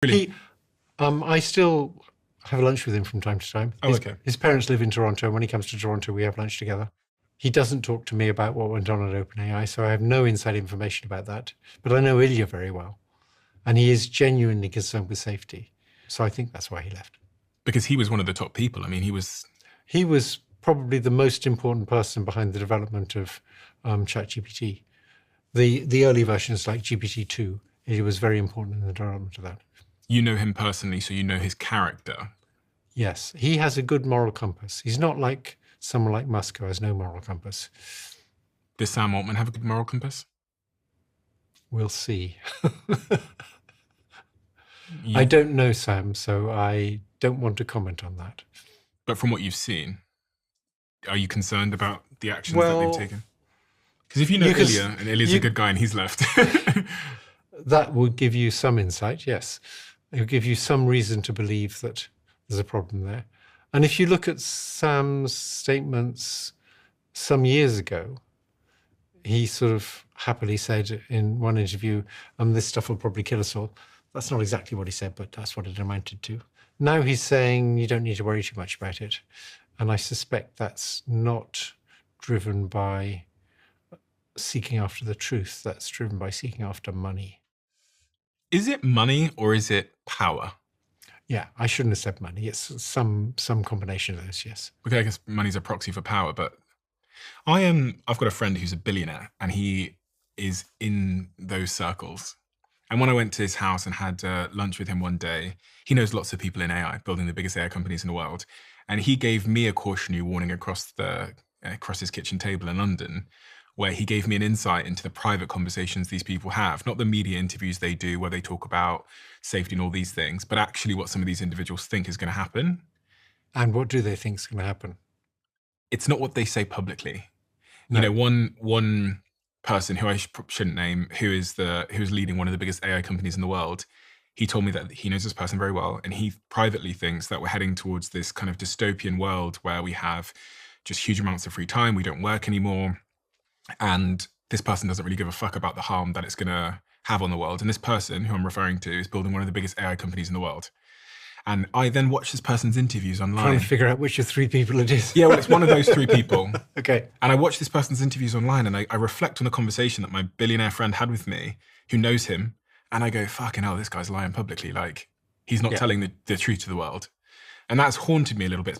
Really? I still have lunch with him from time to time. Okay. His parents live in Toronto, and when he comes to Toronto, we have lunch together. He doesn't talk to me about what went on at OpenAI, so I have no inside information about that. But I know Ilya very well, and he is genuinely concerned with safety. So I think that's why he left. Because he was one of the top people. I mean, he was probably the most important person behind the development of ChatGPT. The early versions like GPT-2, he was very important in the development of that. You know him personally, so you know his character. Yes, he has a good moral compass. He's not like someone like Musk who has no moral compass. Does Sam Altman have a good moral compass? We'll see. I don't know Sam, so I don't want to comment on that. But from what you've seen, are you concerned about the actions that they've taken? Because if you know Ilya, and Ilya's a good guy and he's left. That would give you some insight, yes. It would give you some reason to believe that there's a problem there. And if you look at Sam's statements some years ago, he sort of happily said in one interview, this stuff will probably kill us all. That's not exactly what he said, but that's what it amounted to. Now he's saying you don't need to worry too much about it. And I suspect that's not driven by seeking after the truth. That's driven by seeking after money. Is it money or is it power? Yeah, I shouldn't have said money. It's some combination of those, yes. Okay, I guess money's a proxy for power, but I've got a friend who's a billionaire and he is in those circles. And when I went to his house and had lunch with him one day, he knows lots of people in AI, building the biggest AI companies in the world. And he gave me a cautionary warning across his kitchen table in London, where he gave me an insight into the private conversations these people have, not the media interviews they do where they talk about safety and all these things, but actually what some of these individuals think is going to happen. And what do they think is going to happen? It's not what they say publicly. No. You know, one person who I shouldn't name, who's leading one of the biggest AI companies in the world, he told me that he knows this person very well, and he privately thinks that we're heading towards this kind of dystopian world where we have just huge amounts of free time, we don't work anymore, and this person doesn't really give a fuck about the harm that it's going to have on the world. And this person, who I'm referring to, is building one of the biggest AI companies in the world. And I then watch this person's interviews online. Trying to figure out which of three people it is. Yeah, well, it's one of those three people. Okay. And I watch this person's interviews online and I reflect on a conversation that my billionaire friend had with me, who knows him. And I go, fucking hell, this guy's lying publicly. Like, he's not telling the truth to the world. And that's haunted me a little bit.